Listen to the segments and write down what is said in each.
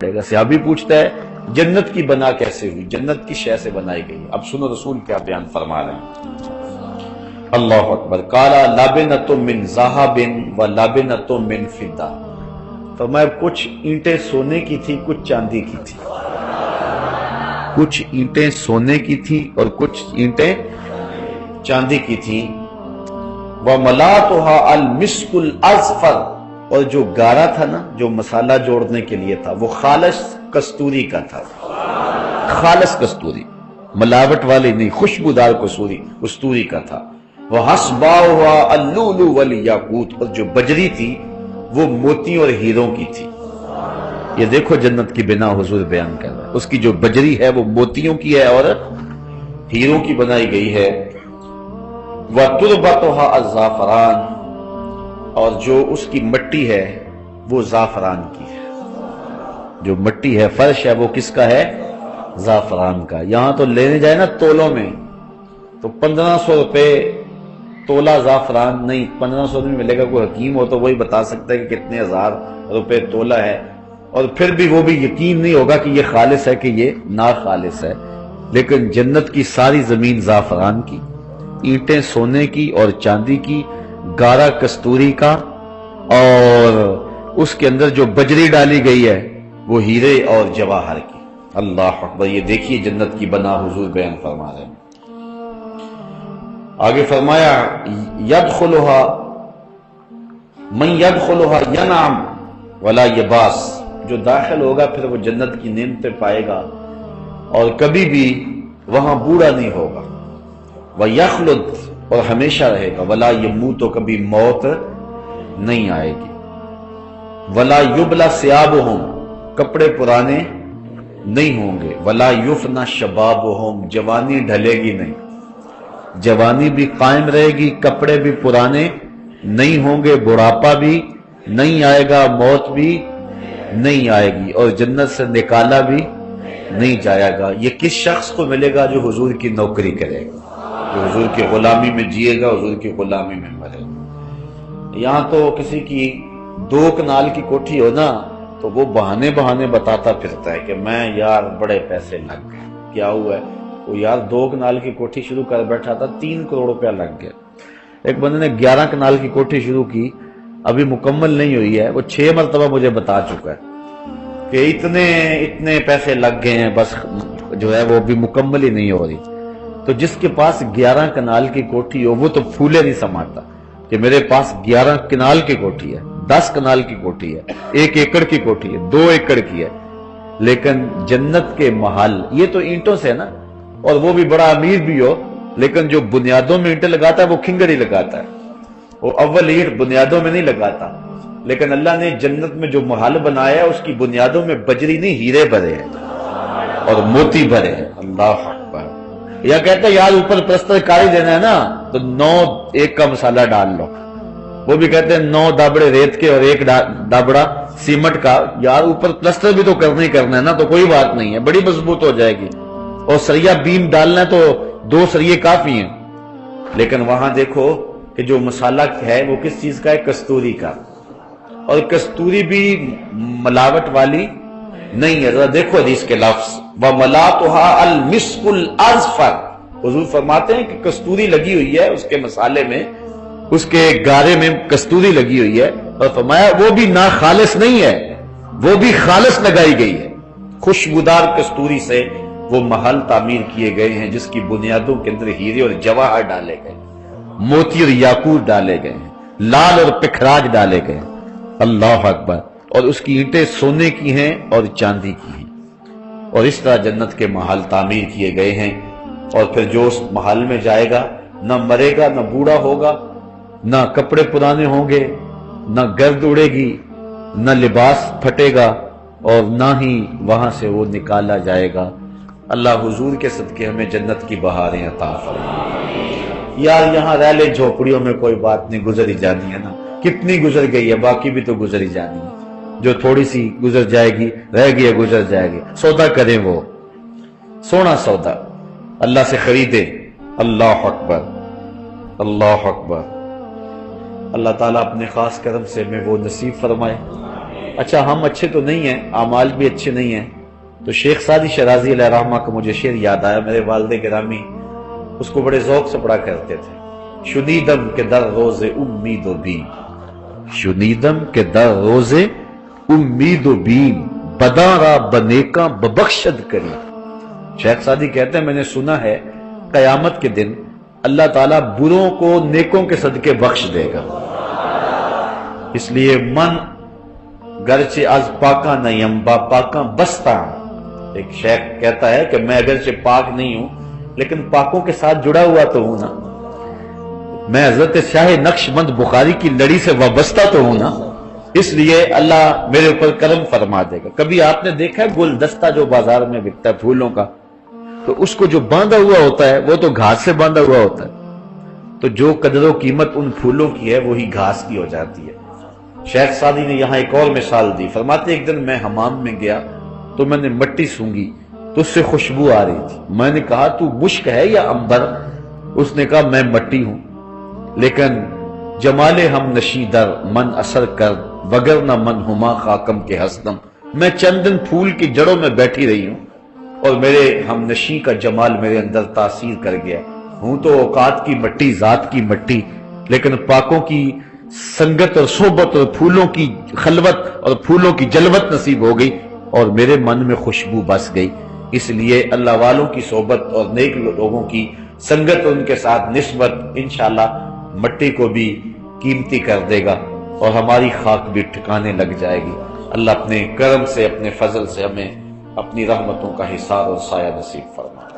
صحابی پوچھتا ہے جنت کی بنا کیسے ہوئی، جنت کی شے سے بنائی گئی۔ اب سنو رسول کیا بیان فرما رہے ہیں، اللہ اکبر۔ قالا لابنۃ من ذہب و لابنۃ من فضہ، فرمایا کچھ اینٹیں سونے کی تھی، کچھ چاندی کی تھی، کچھ اینٹیں سونے کی تھی اور کچھ اینٹیں چاندی کی تھی۔ وَمَلَاتُهَا الْمِسْكُ الْأَزْفَرُ، اور جو گارا تھا نا، جو مسالہ جوڑنے کے لیے تھا، وہ خالص کستوری کا تھا، خالص کستوری، ملاوٹ والی نہیں، خوشبودار کستوری کا تھا۔ وَحَسْبَاؤُهَا اللُّؤْلُؤُ وَالْيَاقُوتُ، اور جو بجری تھی وہ موتیوں اور ہیروں کی تھی۔ یہ دیکھو جنت کی بنا حضور بیان کر رہا ہے، اس کی جو بجری ہے وہ موتیوں کی ہے اور ہیروں کی بنائی گئی ہے۔ وَتُرْبَتُهَا الزَّعْفَرَانُ، اور جو اس کی مٹی ہے وہ زعفران کی ہے، جو مٹی ہے، فرش ہے، وہ کس کا ہے؟ زعفران کا۔ یہاں تو لینے جائے نا تولوں میں تو 1500 روپے تولہ زعفران، نہیں 1500 میں ملے گا، کوئی حکیم ہو تو وہی بتا سکتا ہے کہ کتنے ہزار روپے تولہ ہے، اور پھر بھی وہ بھی یقین نہیں ہوگا کہ یہ خالص ہے کہ یہ ناخالص ہے۔ لیکن جنت کی ساری زمین زعفران کی، اینٹیں سونے کی اور چاندی کی، گارا کستوری کا، اور اس کے اندر جو بجری ڈالی گئی ہے وہ ہیرے اور جواہر کی۔ اللہ اکبر، یہ دیکھیے جنت کی بنا حضور بیان فرما رہے ہیں۔ آگے فرمایا یدخلها من یدخلها ینعم ولا یباس، جو داخل ہوگا پھر وہ جنت کی نعمتیں پائے گا اور کبھی بھی وہاں بوڑھا نہیں ہوگا۔ وَيَخْلُدْ، اور ہمیشہ رہے گا۔ وَلَا يَمُوتُ، تو کبھی موت نہیں آئے گی۔ وَلَا يُبْلَى ثِيَابُهُمْ، کپڑے پرانے نہیں ہوں گے۔ وَلَا يُفْنَى شَبَابُهُمْ، جوانی ڈھلے گی نہیں، جوانی بھی قائم رہے گی، کپڑے بھی پرانے نہیں ہوں گے، بڑھاپا بھی نہیں آئے گا، موت بھی نہیں آئے گی، اور جنت سے نکالا بھی نہیں جائے گا۔ یہ کس شخص کو ملے گا؟ جو حضور کی نوکری کرے گا، جو حضور کی غلامی میں جیے گا، حضور کی غلامی میں مرے گا۔ یہاں تو کسی کی 2 کنال کی کوٹھی ہو نا تو وہ بہانے بتاتا پھرتا ہے کہ میں یار بڑے پیسے لگ گئے۔ کیا ہوا ہے؟ وہ یار 2 کنال کی کوٹھی شروع کر بیٹھا تھا، 3 کروڑ روپیہ لگ گیا۔ ایک بندے نے 11 کنال کی کوٹھی شروع کی، ابھی مکمل نہیں ہوئی ہے، وہ 6 مرتبہ مجھے بتا چکا ہے کہ اتنے پیسے لگ گئے ہیں، بس جو ہے وہ ابھی مکمل ہی نہیں ہو رہی۔ تو جس کے پاس 11 کنال کی کوٹھی ہو وہ تو پھولے نہیں سماتا کہ میرے پاس 11 کنال کی کوٹھی ہے، 10 کنال کی کوٹھی ہے، 1 ایکڑ کی کوٹھی ہے، 2 ایکڑ کی ہے۔ لیکن جنت کے محل یہ تو اینٹوں سے ہے نا، اور وہ بھی بڑا امیر بھی ہو، لیکن جو بنیادوں میں اینٹیں لگاتا ہے وہ کھنگر ہی لگاتا ہے، وہ اول اینٹ بنیادوں میں نہیں لگاتا۔ لیکن اللہ نے جنت میں جو محل بنایا ہے اس کی بنیادوں میں بجری نہیں، ہیرے بھرے ہیں اور موتی بھرے ہیں۔ اللہ اکبر۔ یا کہتا ہے یار اوپر پلسٹر کاری دینا ہے نا تو 9 ایک کا مسالہ ڈال لو، وہ بھی کہتے ہیں 9 دابڑے ریت کے اور 1 دابڑا سیمنٹ کا۔ یار اوپر پلسٹر بھی تو کرنا ہی کرنا ہے نا، تو کوئی بات نہیں ہے، بڑی مضبوط ہو جائے گی، اور سریا بیم ڈالنا ہے تو 2 سریے کافی ہیں۔ لیکن وہاں دیکھو کہ جو مسالہ ہے وہ کس چیز کا ہے؟ کستوری کا، اور کستوری بھی ملاوٹ والی نہیں ہے۔ ذرا دیکھو حدیث کے لفظ، وَمَلَاتُهَا الْمِسْكُ الْأَزْفَرُ، حضور فرماتے ہیں کہ کستوری لگی ہوئی ہے اس کے مسالے میں، اس کے گارے میں کستوری لگی ہوئی ہے، اور فرمایا وہ بھی ناخالص نہیں ہے، وہ بھی خالص لگائی گئی ہے۔ خوشبودار کستوری سے وہ محل تعمیر کیے گئے ہیں جس کی بنیادوں کے اندر ہیرے اور جواہر ڈالے گئے، موتی اور یاقوت ڈالے گئے ہیں، لال اور پکھراج ڈالے گئے ہیں۔ اللہ اکبر۔ اور اس کی اینٹیں سونے کی ہیں اور چاندی کی ہیں، اور اس طرح جنت کے محل تعمیر کیے گئے ہیں۔ اور پھر جو اس محل میں جائے گا نہ مرے گا، نہ بوڑھا ہوگا، نہ کپڑے پرانے ہوں گے، نہ گرد اڑے گی، نہ لباس پھٹے گا، اور نہ ہی وہاں سے وہ نکالا جائے گا۔ اللہ حضور کے صدقے ہمیں جنت کی بہاریں عطا فرمائے۔ یار یہاں رہ لے جھوپڑیوں میں کوئی بات نہیں، گزر ہی جانی ہے نا، کتنی گزر گئی ہے، باقی بھی تو گزر ہی جانی ہے، جو تھوڑی سی گزر جائے گی، رہ گئی ہے گزر جائے گی۔ سودا کریں، وہ سونا سودا اللہ سے خریدے۔ اللہ اکبر، اللہ اکبر۔ اللہ تعالیٰ اپنے خاص کرم سے ہمیں وہ نصیب فرمائے اچھا ہم اچھے تو نہیں ہیں، اعمال بھی اچھے نہیں ہیں، تو شیخ سعدی شرازی علیہ رحمہ کا مجھے شعر یاد آیا، میرے والد گرامی اس کو بڑے ذوق سے پڑھا کرتے تھے۔ شنیدم کے در روز امید و بیم، شنیدم کے در روز امید و بیم، بداں را بنیکاں ببخشد کری۔ شیخ سعدی کہتے ہیں میں نے سنا ہے قیامت کے دن اللہ تعالیٰ بروں کو نیکوں کے صدقے بخش دے گا، اس لیے من گرچہ از پاکاں نیم با پاکاں بستہ۔ ایک شیخ کہتا ہے کہ میں اگرچہ پاک نہیں ہوں لیکن پاکوں کے ساتھ جڑا ہوا تو ہوں نا، میں حضرت شاہ نقش بند بخاری کی لڑی سے وابستہ تو ہوں نا، اس لیے اللہ میرے اوپر کرم فرما دے گا۔ کبھی آپ نے دیکھا ہے گلدستہ جو بازار میں بکتا ہے پھولوں کا، تو اس کو جو باندھا ہوا ہوتا ہے وہ تو گھاس سے باندھا ہوا ہوتا ہے، تو جو قدر و قیمت ان پھولوں کی ہے وہی گھاس کی ہو جاتی ہے۔ شیخ سعدی نے یہاں ایک اور مثال دی، فرماتے ایک دن میں حمام میں گیا تو میں نے مٹی سونگھی تو اس سے خوشبو آ رہی تھی، میں نے کہا تو مشک ہے یا عنبر؟ اس نے کہا میں مٹی ہوں، لیکن جمال ہم نشیں در من اثر کر وگرنہ من ہما خاکم کے ہستم، میں چند دن پھول کی جڑوں میں بیٹھی رہی ہوں اور میرے ہم نشیں کا جمال میرے اندر تاثیر کر گیا ہوں، تو اوقات کی مٹی، ذات کی مٹی، لیکن پاکوں کی سنگت اور صحبت اور پھولوں کی خلوت اور پھولوں کی جلوت نصیب ہو گئی اور میرے من میں خوشبو بس گئی۔ اس لیے اللہ والوں کی صحبت اور نیک لوگوں کی سنگت اور ان کے ساتھ نسبت انشاءاللہ مٹی کو بھی قیمتی کر دے گا اور ہماری خاک بھی ٹھکانے لگ جائے گی۔ اللہ اپنے کرم سے، اپنے فضل سے ہمیں اپنی رحمتوں کا حصار اور سایہ نصیب فرمائے۔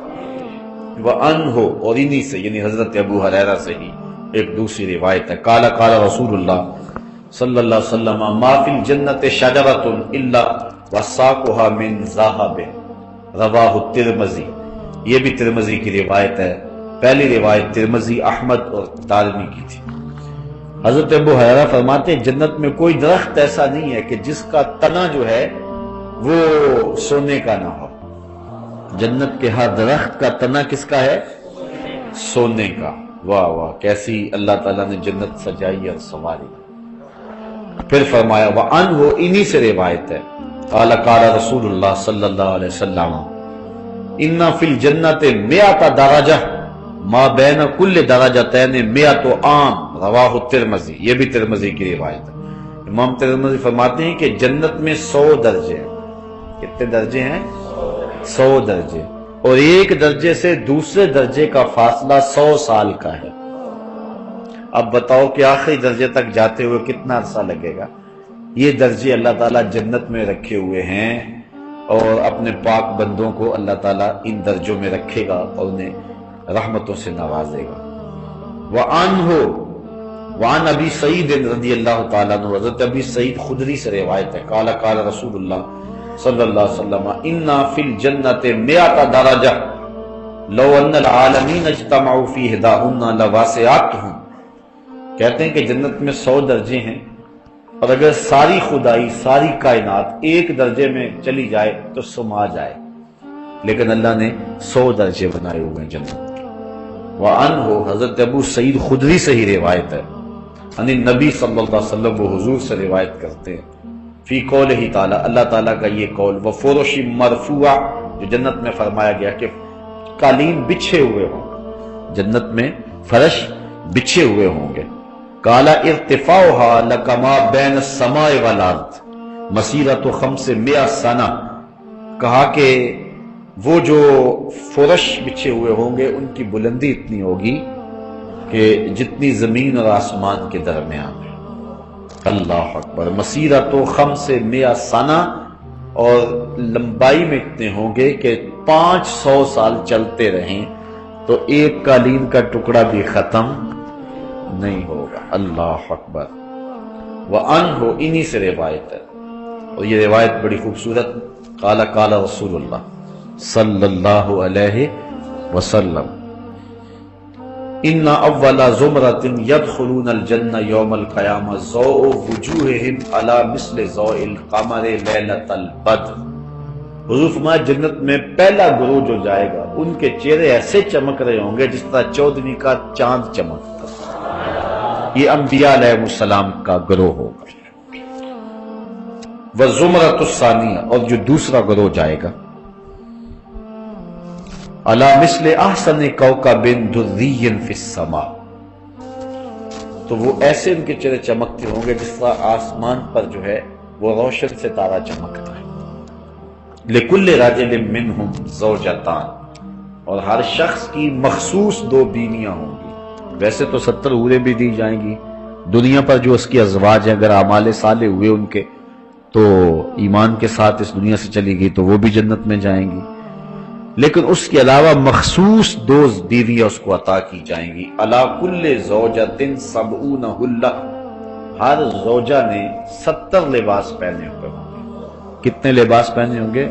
وَأَنْهُ، اور انہی سے یعنی حضرت ابو ہریرہ سے ہی ایک دوسری روایت ہے، قال قال رسول اللہ صلی اللہ علیہ وسلم ما فی الجنت شجرۃ الا وساقها من ذهب، رواہ الترمذی۔ یہ بھی ترمذی کی روایت ہے، پہلی روایت ترمذی، احمد اور دارمی کی تھی۔ حضرت ابو ہریرہ فرماتے ہیں جنت میں کوئی درخت ایسا نہیں ہے کہ جس کا تنا جو ہے وہ سونے کا نہ ہو، جنت کے ہر درخت کا تنا کس کا ہے؟ سونے کا۔ واہ واہ، کیسی اللہ تعالیٰ نے جنت سجائی اور سنواری۔ پھر فرمایا وَعَنْهُ، انہی سے روایت ہے، قال قال رسول اللہ صلی اللہ علیہ وسلم اِنَّ فِي الْجَنَّةِ مِئَةَ دَرَجَةٍ ما بین کل درجتین مئۃ عام، رواہ الترمذی۔ یہ بھی ترمذی کی روایت ہے۔ امام ترمذی فرماتے ہیں کہ جنت میں 100 درجے ہیں۔ کتنے درجے ہیں؟ 100 درجے، اور ایک درجے سے دوسرے درجے کا فاصلہ 100 سال کا ہے۔ اب بتاؤ کہ آخری درجے تک جاتے ہوئے کتنا عرصہ لگے گا؟ یہ درجے اللہ تعالیٰ جنت میں رکھے ہوئے ہیں اور اپنے پاک بندوں کو اللہ تعالیٰ ان درجوں میں رکھے گا اور انہیں رحمتوں سے نوازے گا۔ وعن ابی سعید رضی اللہ تعالیٰ عنہ، حضرت ابی سعید خدری سے روایت ہے، قال قال رسول اللہ صلی اللہ علیہ وسلم اِنَّ فِي الْجَنَّةِ مِئَةَ دَرَجَةٍ لَوْ أَنَّ الْعَالَمِينَ اجْتَمَعُوا فِي إِحْدَاهُنَّ لَوَاسِعَتْهُمْ۔ کہتے ہیں کہ جنت میں 100 درجے ہیں اور اگر ساری خدائی، ساری کائنات ایک درجے میں چلی جائے تو سما جائے، لیکن اللہ نے 100 درجے بنائے ہوئے ہیں جنت کے۔ وعنہ، حضرت ابو سعید خدری سے ہی روایت ہے، ان النبی صلی اللہ علیہ وسلم، وہ حضور سے روایت کرتے ہیں، فی قولہ تعالی، اللہ تعالیٰ کا یہ قول، وفرش مرفوع، جو جنت میں فرمایا گیا کہ قالین بچھے ہوئے ہوں، جنت میں فرش بچھے ہوئے ہوں گے۔ قال ارتفاعها لکما بین السماء والارض مسیرۃ 500 سنہ، کہا کہ وہ جو فرش بچھے ہوئے ہوں گے ان کی بلندی اتنی ہوگی کہ جتنی زمین اور آسمان کے درمیان ہے۔ اللہ اکبر، مسیرۃ 500 سنہ، اور لمبائی میں اتنے ہوں گے کہ 500 سال چلتے رہیں تو ایک قالین کا ٹکڑا بھی ختم نہیں ہوگا۔ اللہ اکبر۔ وعنہ، انہی سے روایت ہے، اور یہ روایت بڑی خوبصورت، قال قال رسول اللہ صلی اللہ علیہ وسلم ان اول زمرۃ يدخلون الجنہ یوم القیامہ ضوء وجوہہم علی مثل ضوء القمر لیلۃ البدر۔ حضور فرمایا جنت میں پہلا گروہ جو جائے گا ان کے چہرے ایسے چمک رہے ہوں گے جس طرح چودھویں کا چاند چمکتا۔ یہ انبیاء علیہ السلام کا گروہ ہوگا۔ وزمرۃ الثانیہ، اور جو دوسرا گروہ جائے گا، علی مثل احسن کوکب دری فی السماء، تو وہ ایسے ان کے چہرے چمکتے ہوں گے جس طرح آسمان پر جو ہے وہ روشن ستارہ چمکتا ہے۔ لکل رجل منہم زوجتان، اور ہر شخص کی مخصوص دو بیویاں ہوں گی۔ ویسے تو 70 حوریں بھی دی جائیں گی دنیا پر جو اس کی ازواج ہیں، اگر اعمال صالح ہوئے ان کے تو ایمان کے ساتھ اس دنیا سے چلی گئی تو وہ بھی جنت میں جائیں گی، لیکن اس کے علاوہ مخصوص 2 بیویاں اس کو عطا کی جائیں گی۔ علی کل زوجۃ 70 حلہ، ہر زوجہ نے 70 لباس پہنے ہوئے ہوں گے۔ کتنے لباس پہنے ہوں گے؟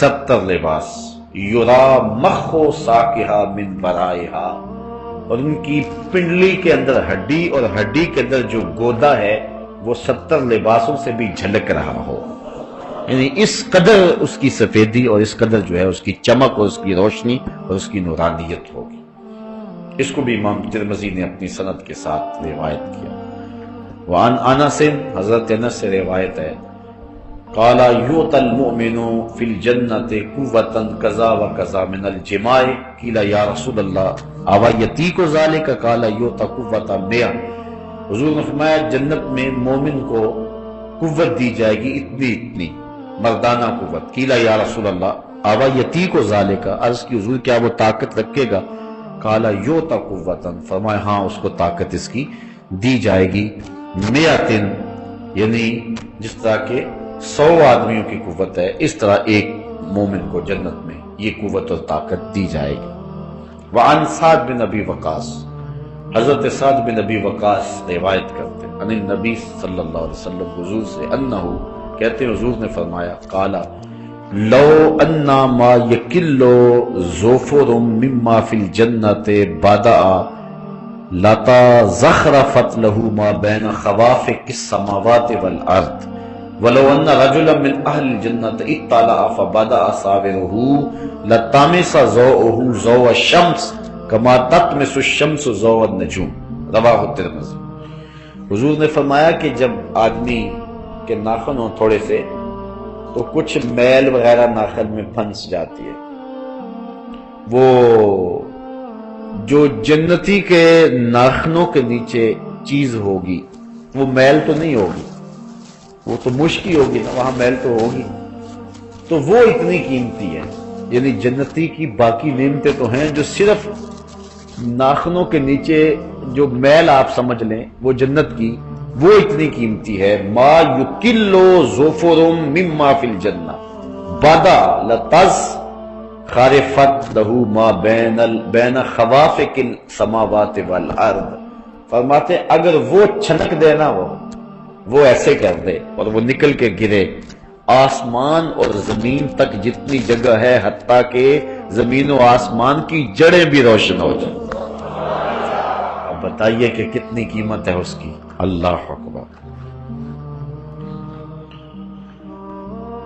70 لباس۔ یرا مخ ساقہا من ورائہا، اور ان کی پنڈلی کے اندر ہڈی اور ہڈی کے اندر جو گودا ہے وہ 70 لباسوں سے بھی جھلک رہا ہو، یعنی اس قدر اس کی سفیدی اور اس قدر جو ہے اس کی چمک اور اس کی روشنی اور اس کی نورانیت ہوگی۔ اس کو بھی امام ترمذی نے اپنی سند کے ساتھ روایت کیا۔ وعن انس، حضرت انس سے روایت ہے، قال یؤتی المؤمن فی الجنۃ قوۃ کذا وکذا من الجماع، قیل یا رسول اللہ اوا یطیق ذلک، قال یؤتی قوۃ 100۔ حضور نے فرمایا جنت میں مومن کو قوت دی جائے گی اتنی مردانہ قوت۔ قیل یا رسول اللہ اوا یطیق ذلک، عرض کی حضور کیا وہ طاقت رکھے گا؟ قال یؤتی قوۃ، فرمایا ہاں اس کو طاقت اس کی دی جائے گی 100، یعنی جس طرح کہ 100 آدمیوں کی قوت ہے اس طرح ایک مومن کو جنت میں یہ قوت اور طاقت دی جائے گی۔ وعن سعد بن ابی وقاص، حضرت سعد بن ابی وقاص روایت کرتے ہیں، ان النبی صلی اللہ علیہ وسلم، حضور سے، انہو کہتے ہیں حضور نے فرمایا، قال لو انا ما یکل ظفر مما فی الجنۃ بدأ لتا زخرفت له ما بین خوافق السماوات والارض، ولو ان رجلا من اہل الجنۃ اطلع فبدأ صابره لطمس ضوءه ضوء الشمس کما تطمس الشمس ضوء النجوم، رواہ الترمذی۔ حضور نے فرمایا کہ جب آدمی کے ناخن ہوں تھوڑے سے تو کچھ میل وغیرہ ناخن میں پھنس جاتی ہے، وہ جو جنتی کے ناخنوں کے نیچے چیز ہوگی وہ میل تو نہیں ہوگی، وہ تو مشکی ہوگی نا، وہاں میل تو ہوگی، تو وہ اتنی قیمتی ہے۔ یعنی جنتی کی باقی نعمتیں تو ہیں جو صرف ناخنوں کے نیچے جو میل آپ سمجھ لیں وہ جنت کی وہ اتنی قیمتی ہے۔ ما یکلو ظفر مما فی الجنہ بدا لتز خارفت لہو ما بین خوافق السماوات والارض، فرماتے اگر وہ چھنک دے نا، وہ ایسے کر دے اور وہ نکل کے گرے، آسمان اور زمین تک جتنی جگہ ہے حتیٰ کہ زمین و آسمان کی جڑیں بھی روشن ہو جائیں۔ اب بتائیے کہ کتنی قیمت ہے اس کی، اللہ اکبر۔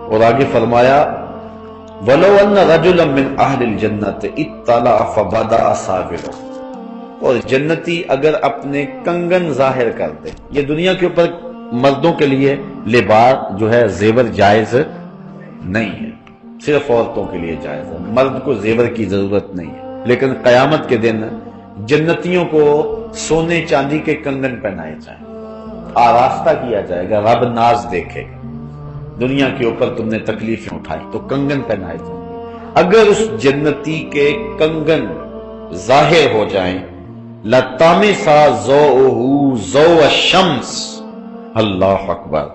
اور آگے فرمایا وَلَوْ أَنَّ رَجُلًا مِّنْ أَهْلِ الْجَنَّةِ اطَّلَعَ فَبَدَأَ صَابِرًا، اور جنتی اگر اپنے کنگن ظاہر کر دے، یہ دنیا کے اوپر مردوں کے لیے لباس جو ہے زیور جائز نہیں ہے، صرف عورتوں کے لیے جائز ہے، مرد کو زیور کی ضرورت نہیں ہے، لیکن قیامت کے دن جنتیوں کو سونے چاندی کے کنگن پہنائے جائیں، آراستہ کیا جائے گا، رب ناز دیکھے گا، دنیا کے اوپر تم نے تکلیفیں اٹھائی تو کنگن پہنائے جائیں گے۔ اگر اس جنتی کے کنگن ظاہر ہو جائیں لَطَمِسَ ضَوْءُهُ ضَوْءَ الشَّمْسِ، اللہ اکبر،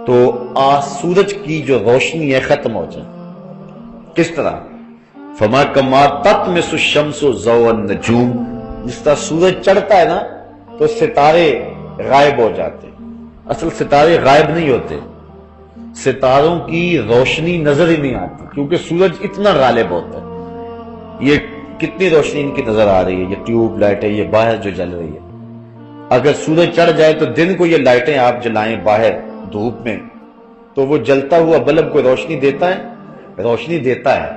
تو سورج کی جو روشنی ہے ختم ہو جائے۔ کس طرح؟ فما کما تطمس الشمس ضوء النجوم، جس طرح سورج چڑھتا ہے نا تو ستارے غائب ہو جاتے، اصل ستارے غائب نہیں ہوتے، ستاروں کی روشنی نظر ہی نہیں آتی کیونکہ سورج اتنا غالب ہوتا ہے۔ یہ کتنی روشنی ان کی نظر آ رہی ہے، یہ ٹیوب لائٹ ہے، یہ باہر جو جل رہی ہے، اگر سورج چڑھ جائے تو دن کو یہ لائٹیں آپ جلائیں باہر دھوپ میں تو وہ جلتا ہوا بلب کو روشنی دیتا ہے، روشنی دیتا ہے،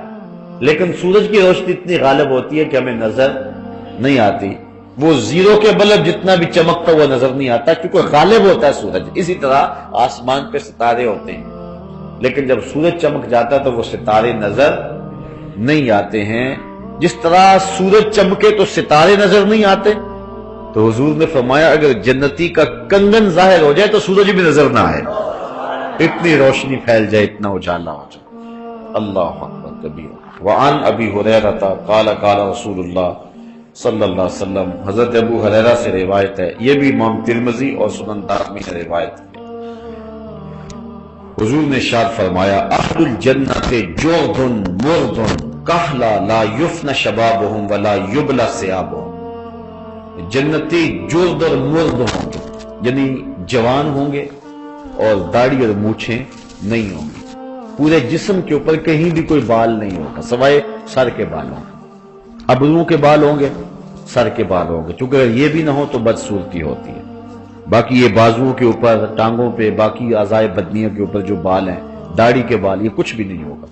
لیکن سورج کی روشنی اتنی غالب ہوتی ہے کہ ہمیں نظر نہیں آتی۔ وہ زیرو کے بلب جتنا بھی چمکتا ہوا نظر نہیں آتا، کیونکہ غالب ہوتا ہے سورج۔ اسی طرح آسمان پہ ستارے ہوتے ہیں، لیکن جب سورج چمک جاتا ہے تو وہ ستارے نظر نہیں آتے ہیں۔ جس طرح سورج چمکے تو ستارے نظر نہیں آتے، تو حضور نے فرمایا اگر جنتی کا کنگن ظاہر ہو جائے تو سورج بھی نظر نہ آئے، اتنی روشنی پھیل جائے، اتنا اجالا ہو جائے۔ اللہ اکبر کبیر۔ وعن ابی ہریرہ قال قال رسول اللہ صلی اللہ علیہ وسلم، حضرت ابو ہریرہ سے روایت ہے، یہ بھی امام ترمذی اور سنن دارمی نے روایت کی۔ حضور نے ارشاد فرمایا اہل الجنت جرد مرد کہلا لا یفن شبابہم ولا یبلا ثیابہم، جنتی جرد اور مرد ہوں گے، یعنی جوان ہوں گے اور داڑھی اور مونچھیں نہیں ہوں گی، پورے جسم کے اوپر کہیں بھی کوئی بال نہیں ہوگا سوائے سر کے بالوں، ابروؤں کے بال ہوں گے، سر کے بال ہوں گے، چونکہ اگر یہ بھی نہ ہو تو بدصورتی ہوتی ہے۔ باقی یہ بازوؤں کے اوپر، ٹانگوں پہ، باقی اعضائے بدنیوں کے اوپر جو بال ہیں، داڑھی کے بال، یہ کچھ بھی نہیں ہوگا،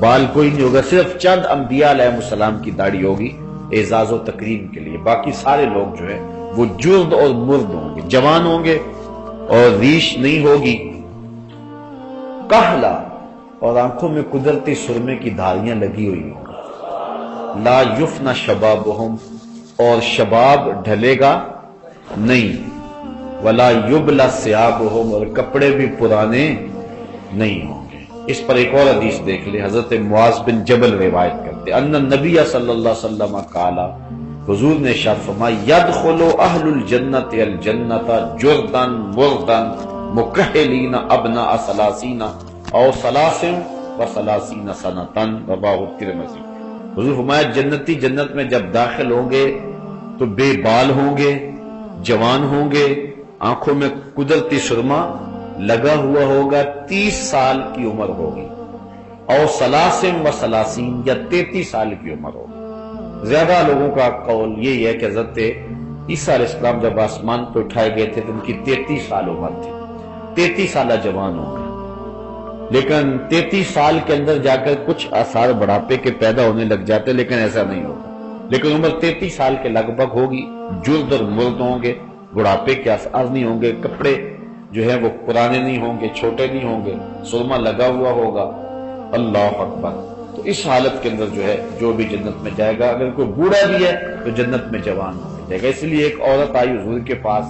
بال کوئی نہیں ہوگا، صرف چند انبیاء علیہ السلام کی داڑھی ہوگی اعزاز و تکریم کے لیے، باقی سارے لوگ جو ہے وہ جرد اور مرد ہوں گے، جوان ہوں گے اور ریش نہیں ہوگی، کہلا اور آنکھوں میں قدرتی سرمے کی دھاریاں لگی ہوئی ہوں گی، لا یفنا شبابہم اور شباب ڈھلے گا نہیں، ولا یبلا ثیابہم اور کپڑے بھی پرانے نہیں ہوں گے۔ اس پر ایک اور حدیث دیکھ لیں، حضرت معاذ بن جبل روایت کرتے ان النبی صلی اللہ علیہ وسلم قال، حضور نے ارشاد فرمایا یدخل اہل الجنت الجنت جردا مردا مکحلین ابناء ثلاثین او ثلاث و ثلاثین سنۃ، رواه الترمذی۔ حضور فرمایا جنتی جنت میں جب داخل ہوں گے تو بے بال ہوں گے، جوان ہوں گے، آنکھوں میں قدرتی سرما لگا ہوا ہوگا، 30 سال کی عمر ہوگی، اور ثلاث و ثلاثین یا 33 سال کی عمر ہوگی۔ زیادہ لوگوں کا قول یہی ہے کہ حضرت عیسیٰ علیہ السلام جب آسمان پہ اٹھائے گئے تھے تو ان کی 33 سال عمر تھی، 33 سالہ جوان ہوں گے، لیکن 33 سال کے اندر جا کر کچھ آثار بڑھاپے کے پیدا ہونے لگ جاتے، لیکن ایسا نہیں ہوگا، لیکن عمر 33 سال کے لگ بھگ ہوگی، جرد اور مرد ہوں گے، بڑھاپے کے آثار نہیں ہوں گے، کپڑے جو ہے وہ پرانے نہیں ہوں گے، چھوٹے نہیں ہوں گے، سرما لگا ہوا ہوگا۔ اللہ اکبر۔ تو اس حالت کے اندر جو ہے جو بھی جنت میں جائے گا، اگر کوئی بوڑھا بھی ہے تو جنت میں جوان ہو جائے گا۔ اس لیے ایک عورت آئی حضور کے پاس،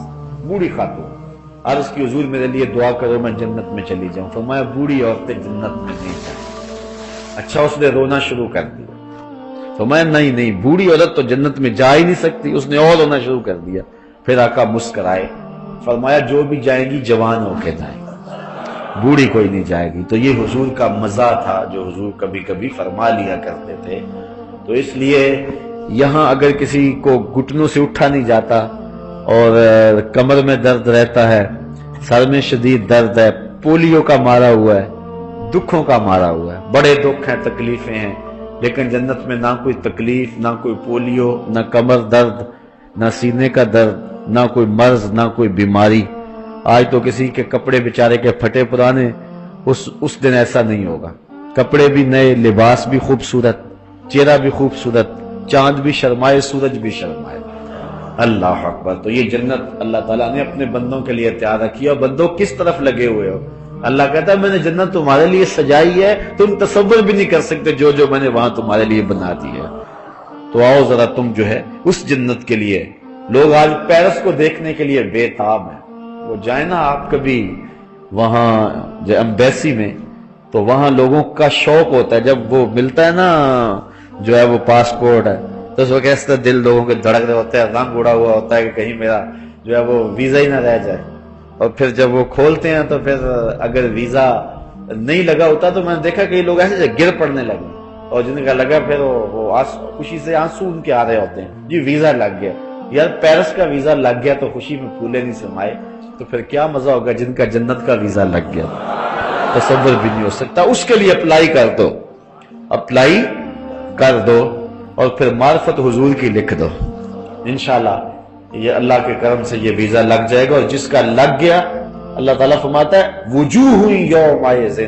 بوڑھی خاتون، عرض کی حضور میرے لیے دعا کرو میں جنت میں چلی جاؤں۔ فرمایا بوڑھی عورتیں جنت میں نہیں جائیں۔ اچھا اس نے رونا شروع کر دیا، فرمایا نہیں بوڑھی عورت تو جنت میں جا ہی نہیں سکتی، اس نے اور رونا شروع کر دیا۔ پھر آقا مسکرائے، فرمایا جو بھی جائیں گی جوان ہو کے جائیں گی، بوڑھی کوئی نہیں جائے گی۔ تو یہ حضور کا مزہ تھا جو حضور کبھی کبھی فرما لیا کرتے تھے۔ تو اس لیے یہاں اگر کسی کو گھٹنوں سے اٹھا نہیں جاتا اور کمر میں درد رہتا ہے، سر میں شدید درد ہے، پولیو کا مارا ہوا ہے، دکھوں کا مارا ہوا ہے، بڑے دکھ ہیں، تکلیفیں ہیں، لیکن جنت میں نہ کوئی تکلیف، نہ کوئی پولیو، نہ کمر درد، نہ سینے کا درد، نہ کوئی مرض، نہ کوئی بیماری۔ آج تو کسی کے کپڑے بیچارے کے پھٹے پرانے، اس دن ایسا نہیں ہوگا، کپڑے بھی نئے، لباس بھی خوبصورت، چہرہ بھی خوبصورت، چاند بھی شرمائے، سورج بھی شرمائے۔ اللہ اکبر۔ تو یہ جنت اللہ تعالیٰ نے اپنے بندوں کے لیے تیار رکھی ہے، اور بندوں کس طرف لگے ہوئے ہو؟ اللہ کہتا ہے میں نے جنت تمہارے لیے سجائی ہے، تم تصور بھی نہیں کر سکتے جو میں نے وہاں تمہارے لیے بنا دی ہے۔ تو آؤ ذرا تم جو ہے اس جنت کے لیے، لوگ آج پیرس کو دیکھنے کے لیے بے تاب ہیں، وہ جائیں نا آپ کبھی وہاں ایمبیسی میں، تو وہاں لوگوں کا شوق ہوتا ہے، جب وہ ملتا ہے نا جو ہے وہ پاسپورٹ ہے، تو اس وقت اس طرح دل لوگوں کے دھڑک رہے ہوتے ہیں، رنگ اڑا ہوا ہوتا ہے کہ کہیں میرا جو ہے وہ ویزا ہی نہ رہ جائے۔ اور پھر جب وہ کھولتے ہیں تو پھر اگر ویزا نہیں لگا ہوتا تو میں نے دیکھا کہ یہ لوگ ایسے گر پڑنے لگے، اور جن کا لگا پھر وہ خوشی سے آنسو ان کے آ رہے ہوتے ہیں، جی ویزا لگ گیا، یار پیرس کا ویزا لگ گیا تو خوشی میں پھولے نہیں سمائے، تو پھر کیا مزہ ہوگا جن کا جنت کا ویزا لگ گیا، تصور بھی نہیں ہو سکتا۔ اس کے لیے اپلائی کر دو اور پھر معرفت حضور کی لکھ دو، انشاءاللہ یہ اللہ کے کرم سے یہ ویزا لگ جائے گا۔ اور جس کا لگ گیا، اللہ تعالیٰ فرماتا ہے وجوہ یومئذ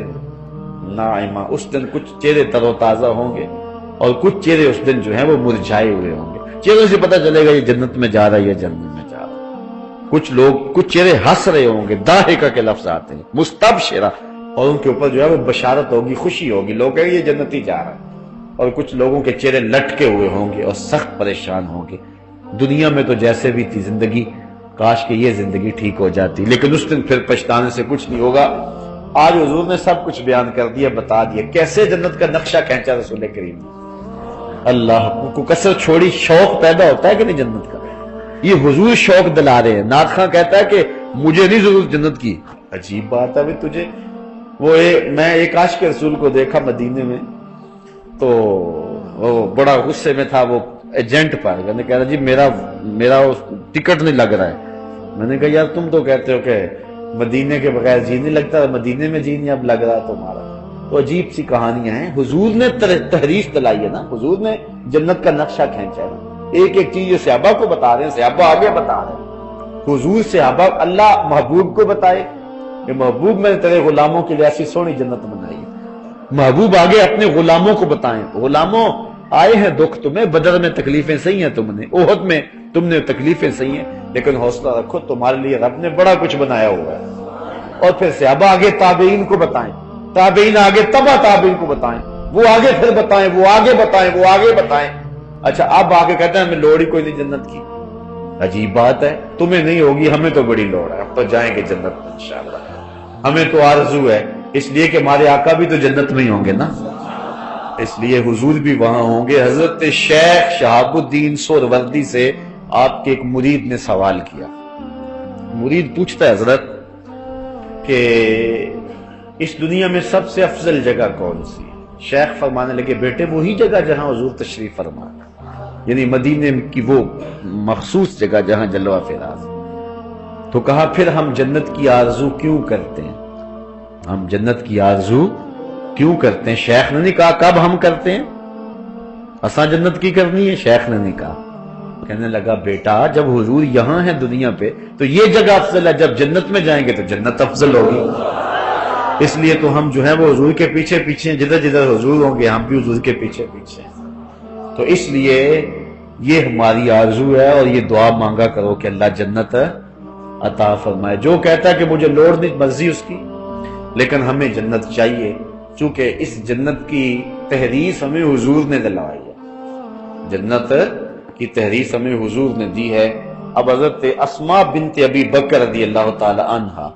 ناعمہ، اس دن کچھ چہرے تر و تازہ ہوں گے اور کچھ چہرے اس دن جو ہیں وہ مرجھائے ہوئے ہوں گے۔ چہرے سے پتہ چلے گا یہ جنت میں جا رہا ہے یا جنت میں جا رہا ہے۔ کچھ چہرے ہنس رہے ہوں گے، ضاحکہ کے لفظ آتے ہیں، مستبشرہ، اور ان کے اوپر جو ہے وہ بشارت ہوگی، خوشی ہوگی، لوگ کہیں گے یہ جنتی جا رہا ہے۔ اور کچھ لوگوں کے چہرے لٹکے ہوئے ہوں گے اور سخت پریشان ہوں گے۔ دنیا میں تو جیسے بھی تھی زندگی، کاش کہ یہ زندگی ٹھیک ہو جاتی، لیکن اس دن پھر پچھتانے سے کچھ نہیں ہوگا۔ آج حضور نے سب کچھ بیان کر دیا، بتا دیا کیسے جنت کا نقشہ کھینچا رسول کریم نے۔ اللہ کو کثر چھوڑی، شوق پیدا ہوتا ہے کہ نہیں جنت کا؟ یہ حضور شوق دلا رہے ہیں۔ نعت خواں کہتا ہے کہ مجھے نہیں ضرورت جنت کی۔ عجیب بات ہے بھی تجھے۔ میں ایک عاشق رسول کو دیکھا مدینے میں، تو وہ بڑا غصے میں تھا وہ ایجنٹ پر۔ میں نے کہا جی میرا ٹکٹ نہیں لگ رہا ہے۔ میں نے کہا یار تم تو کہتے ہو کہ مدینے کے بغیر جی نہیں لگتا، مدینے میں جی نہیں اب لگ رہا تمہارا۔ تو عجیب سی کہانیاں ہیں۔ حضور نے تحریف دلائی ہے نا، حضور نے جنت کا نقشہ کھینچا ہے۔ ایک ایک چیز جو صحابہ کو بتا رہے ہیں، صحابہ آگے بتا رہے ہیں۔ حضور صحابہ، اللہ محبوب کو بتائے کہ محبوب میں نے تیرے غلاموں کے لیے ایسی سونی جنت بنائی ہے۔ محبوب آگے اپنے غلاموں کو بتائیں، غلاموں آئے ہیں دکھ تمہیں، بدر میں تکلیفیں سہی ہیں تم نے، احد میں تم نے تکلیفیں سہی ہیں، لیکن حوصلہ رکھو، تمہارے لیے رب نے بڑا کچھ بنایا ہوا ہے۔ اور پھر صحابہ آگے تابعین کو بتائیں، تابعین آگے تبع تابعین کو بتائیں، وہ آگے پھر بتائیں، وہ آگے بتائیں، وہ آگے بتائیں۔ اچھا اب آگے کہتے ہیں ہمیں لوڑ ہی کوئی نہیں جنت کی۔ عجیب بات ہے، تمہیں نہیں ہوگی، ہمیں تو بڑی لوڑ ہے، ہم تو جائیں گے جنت میں انشاءاللہ۔ ہمیں تو آرزو ہے، اس لیے کہ ہمارے آقا بھی تو جنت میں ہی ہوں گے نا، اس لیے حضور بھی وہاں ہوں گے۔ حضرت شیخ شہاب الدین سہروردی سے آپ کے ایک مرید نے سوال کیا۔ مرید پوچھتا ہے حضرت کہ اس دنیا میں سب سے افضل جگہ کون سی ہے؟ شیخ فرمانے لگے بیٹے وہی جگہ جہاں حضور تشریف فرما، یعنی مدینے کی وہ مخصوص جگہ جہاں جلوہ فراز۔ تو کہا پھر ہم جنت کی آرزو کیوں کرتے ہیں؟ ہم جنت کی آرزو کیوں کرتے ہیں؟ شیخ نے نہیں کہا کب ہم کرتے ہیں، اساں جنت کی کرنی ہے، شیخ نے نہیں کہا۔ کہنے لگا بیٹا جب حضور یہاں ہے دنیا پہ تو یہ جگہ افضل ہے، جب جنت میں جائیں گے تو جنت افضل ہوگی۔ اس لیے تو ہم جو ہے وہ حضور کے پیچھے پیچھے ہیں، جدھر جدھر حضور ہوں گے ہم بھی حضور کے پیچھے پیچھے ہیں۔ تو اس لیے یہ ہماری آرزو ہے، اور یہ دعا مانگا کرو کہ اللہ جنت عطا فرمائے۔ جو کہتا ہے کہ مجھے لوڑ نہیں، مرضی اس کی، لیکن ہمیں جنت چاہیے، چونکہ اس جنت کی تحریف ہمیں حضور نے دلائی ہے، جنت کی تحریف ہمیں حضور نے دی ہے۔ اب حضرت اسماء بنت ابی بکر رضی اللہ تعالی عنہا،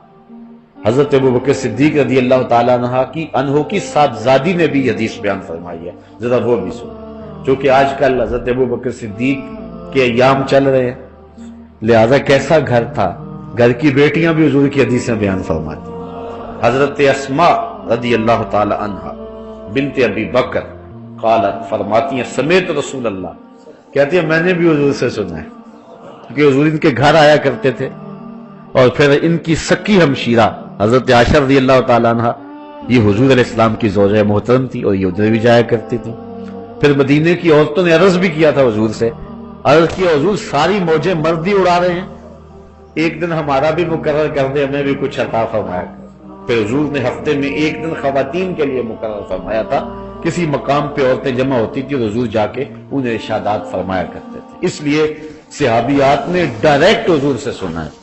حضرت ابو بکر صدیق رضی اللہ تعالی عنہ کی صاحبزادی نے بھی حدیث بیان فرمائی ہے، ذرا وہ بھی سنیں، چونکہ آج کل حضرت ابو بکر صدیق کے ایام چل رہے ہیں، لہذا کیسا گھر تھا، گھر کی بیٹیاں بھی حضور کی حدیثیں بیان فرماتی۔ حضرت اسماء رضی اللہ تعالی عنہ بنت ابی بکر قالت فرماتی ہیں سمیت رسول اللہ، کہتی ہے میں نے بھی حضور سے سنا ہے، کیونکہ حضور ان کے گھر آیا کرتے تھے، اور پھر ان کی سکی ہمشیرہ حضرت عائشہ رضی اللہ تعالیٰ عنہ، یہ حضور علیہ السلام کی زوجہ محترم تھی اور یہ ادھر بھی جایا کرتی تھی۔ پھر مدینے کی عورتوں نے عرض بھی کیا تھا حضور سے، عرض کیا حضور ساری موجیں مرد ہی اڑا رہے ہیں، ایک دن ہمارا بھی مقرر کر دے، ہمیں بھی کچھ عطا فرمایا۔ پھر حضور نے ہفتے میں ایک دن خواتین کے لیے مقرر فرمایا تھا، کسی مقام پہ عورتیں جمع ہوتی تھی اور حضور جا کے انہیں ارشادات فرمایا کرتے تھے، اس لیے صحابیات نے ڈائریکٹ حضور سے سنا ہے۔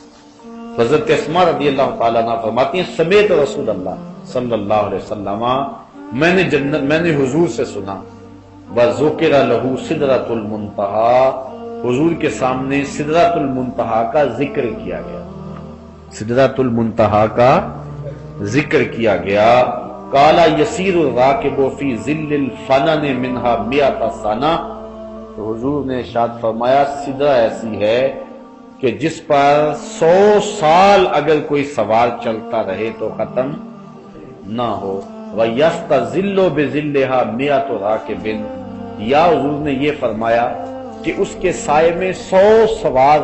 حضرت اسماء رضی اللہ تعالیٰ عنہ فرماتی ہیں سمیت رسول اللہ صلی اللہ علیہ وسلم، میں نے حضور سے سنا، وذکر لہ سدرۃ المنتہی، حضور کے سامنے سدرۃ المنتہی کا ذکر کیا گیا، سدرۃ المنتہی کا ذکر کیا گیا۔ قال یسیر الراکب فی ظل الفنن منہا مئۃ سنہ، تو حضور نے ارشاد فرمایا سدرہ ایسی ہے کہ جس پر 100 سال اگر کوئی سوار چلتا رہے تو ختم نہ ہو۔ وَيَسْتَظِلُّ بِظِلِّهَا مِئَةُ رَاكِبٍ، یا حضور نے یہ فرمایا کہ اس کے سائے میں 100 سوار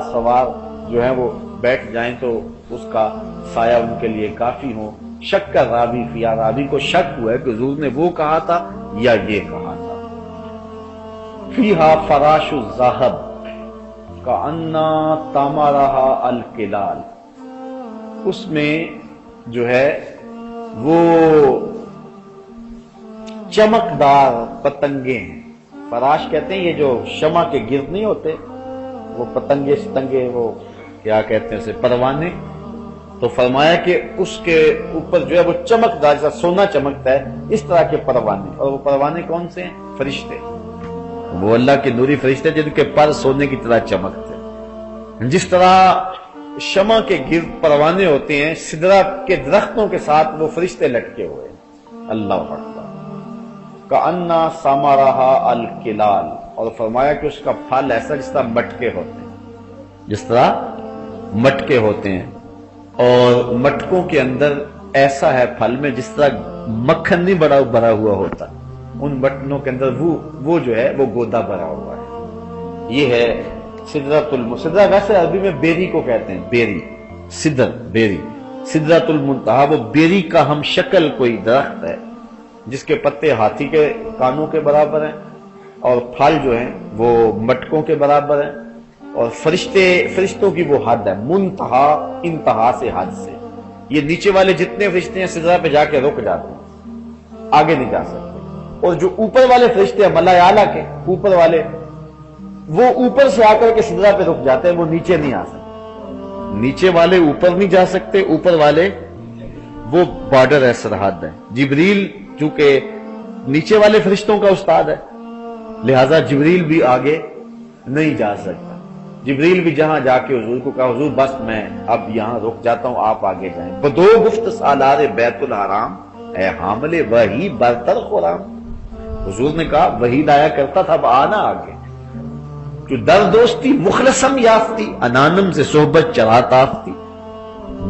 جو ہیں وہ بیٹھ جائیں تو اس کا سایہ ان کے لیے کافی ہو۔ شک کا راوی فیا، راوی کو شک ہوا ہے کہ حضور نے وہ کہا تھا یا یہ کہا تھا۔ فِيهَا فَرَاشُ الذَّهَبِ کَأَنَّا تَمَرَهَا الْقِلَالِ، اس میں جو ہے وہ چمکدار پتنگیں ہیں، فراش کہتے ہیں یہ جو شمع کے گرد نہیں ہوتے وہ پتنگے ستنگے، وہ کیا کہتے ہیں اسے، پروانے. تو فرمایا کہ اس کے اوپر جو ہے وہ چمکدار جیسا سونا چمکتا ہے، اس طرح کے پروانے. اور وہ پروانے کون سے ہیں؟ فرشتے. وہ اللہ کے نوری فرشتے جن کے پر سونے کی طرح چمکتے ہیں. جس طرح شمع کے گرد پروانے ہوتے ہیں، سدرہ کے درختوں کے ساتھ وہ فرشتے لٹکے ہوئے ہیں. اللہ اکبر. کأنّا ثمرھا الکلال. اور فرمایا کہ اس کا پھل ایسا جس طرح مٹکے ہوتے ہیں، جس طرح مٹکے ہوتے ہیں. اور مٹکوں کے اندر ایسا ہے پھل میں جس طرح مکھن نہیں بھرا ہوا ہوتا، ان بٹنوں کے اندر وہ جو ہے وہ گودا بھرا ہوا ہے. یہ ہے سدرۃ المنتہا. ویسے عربی میں بیری کو کہتے ہیں، بیری، سدر، بیری. سدرۃ المنتہا وہ بیری کا ہم شکل کوئی درخت ہے جس کے پتے ہاتھی کے کانوں کے برابر ہیں اور پھل جو ہیں وہ مٹکوں کے برابر ہیں. اور فرشتوں کی وہ حد ہے، منتہا، انتہا سے، حد سے. یہ نیچے والے جتنے فرشتے ہیں سدرہ پہ جا کے رک جاتے ہیں، آگے نہیں جا سکتے. اور جو اوپر والے فرشتے ہیں ملائے اعلیٰ کے اوپر والے، وہ اوپر سے آ کر کے سدرہ پہ رک جاتے ہیں، وہ نیچے نہیں آ سکتے. نیچے والے اوپر نہیں جا سکتے، اوپر والے وہ بارڈر ہے، سرحد ہے. جبریل چونکہ نیچے والے فرشتوں کا استاد ہے، لہذا جبریل بھی آگے نہیں جا سکتا. جبریل بھی جہاں جا کے حضور کو کہا حضور بس میں اب یہاں رک جاتا ہوں، آپ آگے جائیں. بدو گفت سالار بیت الحرام، اے حامل وحی برتر خرام. حضور نے کہا وحی لایا کرتا تھا، اب آنا آگے. جو در دوستی مخلصم یافتی، انانم سے صحبت چرات آفتی.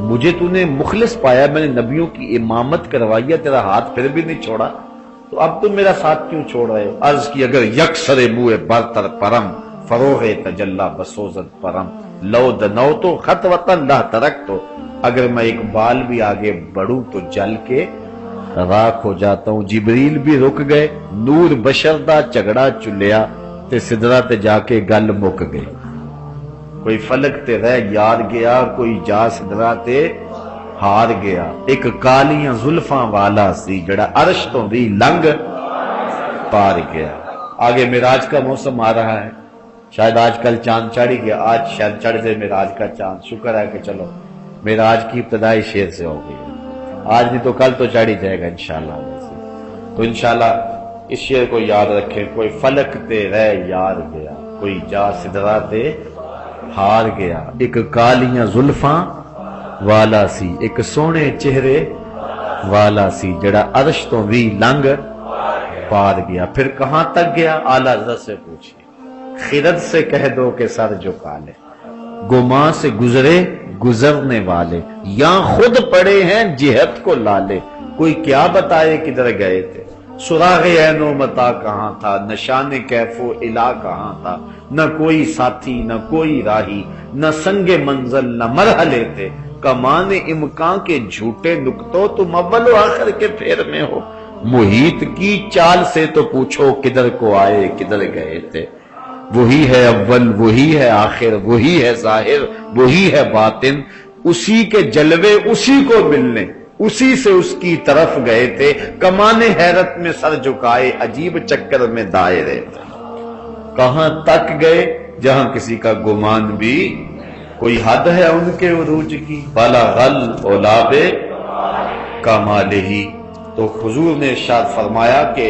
مجھے تو نے مخلص پایا، میں نے نبیوں کی امامت کروائی ہے، تیرا ہاتھ پھر بھی نہیں چھوڑا، تو اب تم میرا ساتھ کیوں چھوڑ رہے ہو؟ عرض کی اگر یکسر موئے برتر پرم، فروغ تجلا بسوزت پرم، لو دنو تو خط وطن لا ترک تو. اگر میں ایک بال بھی آگے بڑھوں تو جل کے راکھ ہو جاتا ہوں. جبریل بھی رک گئے، نور بشر دا جھگڑا چلیا تے سدرہ تے جا کے گل مک گئی. کوئی فلک تے رہ یار گیا، کوئی جا سدرہ تے ہار گیا. ایک کالیاں زلفاں والا سی جڑا عرش تو بھی لنگ پار گیا. آگے معراج کا موسم آ رہا ہے. شاید آج کل چاند چڑھ گیا، آج شاید چڑھ جائے معراج کا چاند. شکر ہے کہ چلو معراج کی ابتدائی شیر سے ہو گئی، آج نہیں تو کل تو چڑھ ہی جائے گا انشاءاللہ. تو انشاءاللہ اس شیر کو یاد رکھیں. کوئی فلک تے رہ یار گیا، کوئی جا سدرہ تے ہار گیا. ایک کالیاں زلفاں والا سی، ایک سونے چہرے والا سی جڑا عرش تو بھی لنگ پار گیا. پھر کہاں تک گیا؟ اعلیٰ حضرت سے پوچھئے. خرد سے کہہ دو کہ سر جھکا لے، گماں سے گزرے گزرنے والے، یا خود پڑے ہیں جہت کو لالے. کوئی کیا بتائے کدھر گئے تھے؟ سراغ عین و متا کہاں تھا، نشان کیف و الا کہاں تھا. نہ کوئی ساتھی نہ کوئی راہی، نہ سنگ منزل نہ مرحلے تھے. کمان امکان کے جھوٹے نکتوں، تم اول و آخر کے پھیر میں ہو. محیط کی چال سے تو پوچھو کدھر کو آئے کدھر گئے تھے. وہی ہے اول، وہی ہے آخر، وہی ہے ظاہر، وہی ہے باطن. اسی کے جلوے اسی کو ملنے، اسی سے اس کی طرف گئے تھے. کمان حیرت میں سر جھکائے، عجیب چکر میں دائرے تھے. کہاں تک گئے جہاں کسی کا گمان بھی، کوئی حد ہے ان کے عروج کی. بلغ العلاب کمالہ. تو حضور نے ارشاد فرمایا کہ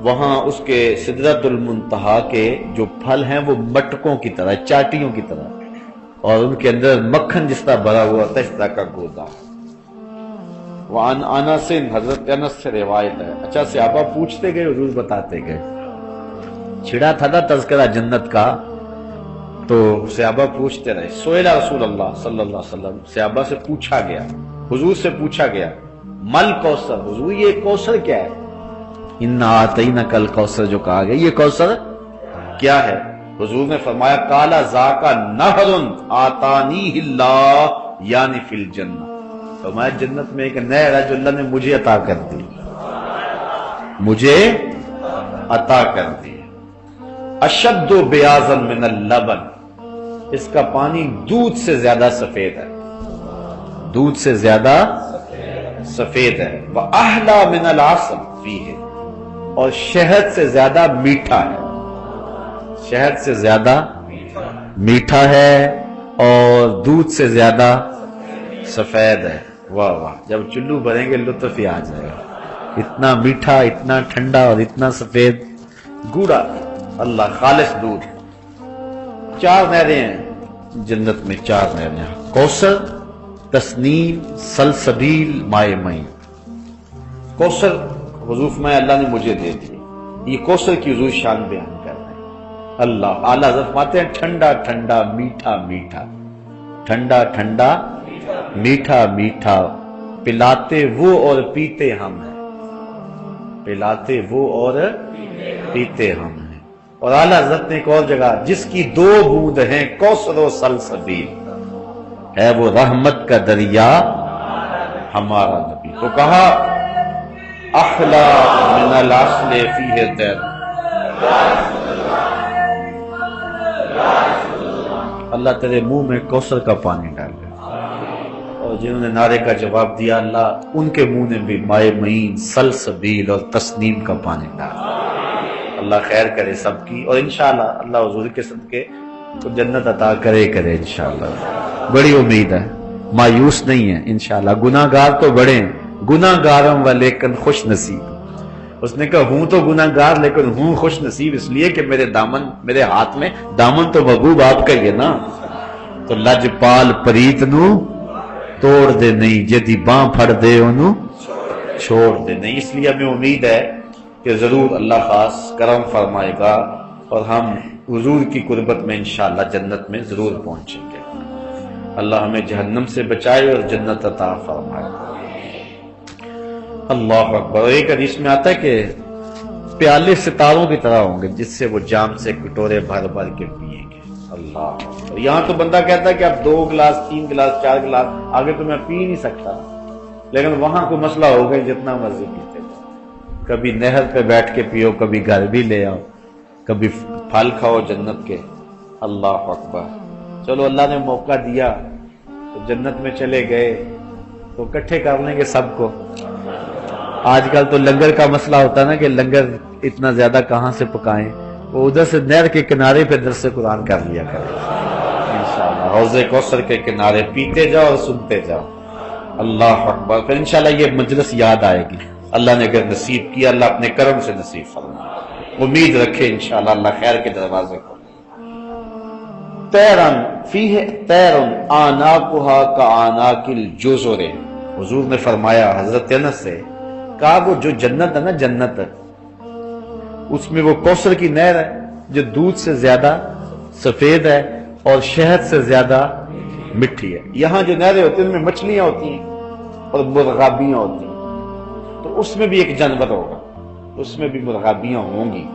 وہاں اس کے سدرۃ المنتہا کے جو پھل ہیں وہ مٹکوں کی طرح، چاٹیوں کی طرح، اور ان کے اندر مکھن جس طرح بھرا ہوا ہوتا ہے اس طرح کا گودا. وعن انس، حضرت انس سے روایت ہے. اچھا صحابہ پوچھتے گئے، حضور بتاتے گئے. چھڑا تھا نا تذکرہ جنت کا، تو صحابہ پوچھتے رہے. سئل رسول اللہ صلی اللہ علیہ وسلم، صحابہ سے پوچھا گیا، حضور سے پوچھا گیا، مل کوثر، حضور یہ کوثر کیا ہے؟ انا اعطینک الکوثر جو کہا گیا، یہ کوثر کیا ہے؟ حضور نے فرمایا کالا ذاک نہر آتانیہ اللہ یعنی فی الجنہ. فرمایا جنت میں ایک نہر ہے جو اللہ نے مجھے عطا کر دی، مجھے عطا کر دی. اشد بیاضا من اللبن، اس کا پانی دودھ سے زیادہ سفید ہے، دودھ سے زیادہ سفید ہے. وَأَحْلَى مِنَ الْعَسَلِ فِيهِ، اور شہد سے زیادہ میٹھا ہے، شہد سے زیادہ میٹھا ہے اور دودھ سے زیادہ سفید ہے۔ واہ واہ، جب چلو بھریں گے لطف ہی آ جائے گا، اتنا میٹھا، اتنا ٹھنڈا اور اتنا سفید گوڑا، اللہ خالص دودھ۔ 4 نہریں ہیں جنت میں، 4 نہریں، کوثر، تسنیم، سلسبیل، مائے معین۔ کوثر حضور میں اللہ نے مجھے دے دی، یہ کوثر کی حضور شان بیان کر رہے ہیں۔ اللہ اعلیٰ حضرت فرماتے ہیں ٹھنڈا ٹھنڈا میٹھا میٹھا، ٹھنڈا ٹھنڈا میٹھا میٹھا، پلاتے وہ اور پیتے ہم ہیں، پلاتے وہ اور پیتے ہم ہیں۔ اور اعلیٰ حضرت نے ایک اور جگہ، جس کی 2 بوند ہیں کوثر و سلسبیل، ہے وہ رحمت کا دریا ہمارا نبی۔ تو کہا احلا من العسل فیہ تیر، اللہ تیرے منہ میں کوثر کا پانی ڈال دے۔ اور جنہوں نے نعرے کا جواب دیا، اللہ ان کے منہ نے بھی مائے معین، سلسبیل اور تسنیم کا پانی ڈال دے۔ اللہ خیر کرے سب کی، اور انشاءاللہ اللہ حضور کے صدقے تو جنت عطا کرے انشاءاللہ۔ بڑی امید ہے، مایوس نہیں ہے انشاءاللہ۔ گناہ گار تو بڑے ہیں، گناہ گارم و لیکن خوش نصیب۔ اس نے کہا ہوں تو گناہ گار لیکن ہوں خوش نصیب، اس لیے کہ میرے دامن، میرے ہاتھ میں دامن تو محبوب آپ کا ہی ہے نا۔ تو لج پال پریت نو توڑ دے نہیں، جدی باں پھڑ دے انہوں چھوڑ دے نہیں۔ اس لیے ہمیں امید ہے کہ ضرور اللہ خاص کرم فرمائے گا اور ہم حضور کی قربت میں انشاءاللہ جنت میں ضرور پہنچیں گے۔ اللہ ہمیں جہنم سے بچائے اور جنت عطا فرمائے۔ اللہ اکبر۔ اور ایک حدیث میں آتا ہے کہ پیالے ستاروں کی طرح ہوں گے، جس سے وہ جام سے کٹورے بھر بھر کے پیئیں گے۔ اللہ اکبر۔ یہاں تو بندہ کہتا ہے کہ اب 2 گلاس 3 گلاس 4 گلاس آگے تو میں پی نہیں سکتا، لیکن وہاں کوئی مسئلہ ہو گیا، جتنا مرضی پیتے جاؤ، کبھی نہر پہ بیٹھ کے پیو، کبھی گھر بھی لے آؤ، کبھی پھل کھاؤ جنت کے۔ اللہ اکبر۔ چلو اللہ نے موقع دیا تو جنت میں چلے گئے تو اکٹھے کر لیں گے سب کو۔ آج کل تو لنگر کا مسئلہ ہوتا ہے نا کہ لنگر اتنا زیادہ کہاں سے پکائیں، وہ ادھر سے نہر کے کنارے پہ درس قرآن کر لیا کریں انشاءاللہ، حوض کوثر کے کنارے پیتے جاؤ اور سنتے جاؤ۔ اللہ اکبر۔ پھر انشاءاللہ یہ مجلس یاد آئے گی، اللہ نے اگر نصیب کیا، اللہ اپنے کرم سے نصیب فرمائے۔ امید رکھے انشاءاللہ اللہ خیر کے دروازے کو۔ تیرن فیہ تیرن آناکہا کآناک الجزر، حضور نے فرمایا حضرت انس سے، کہا وہ جو جنت ہے نا، جنت اس میں وہ کوثر کی نہر ہے جو دودھ سے زیادہ سفید ہے اور شہد سے زیادہ مٹھی ہے۔ یہاں جو نہریں ہوتی ہیں ان میں مچھلیاں ہوتی ہیں اور مرغابیاں ہوتی ہیں، تو اس میں بھی ایک جانور ہوگا، اس میں بھی مرغابیاں ہوں گی۔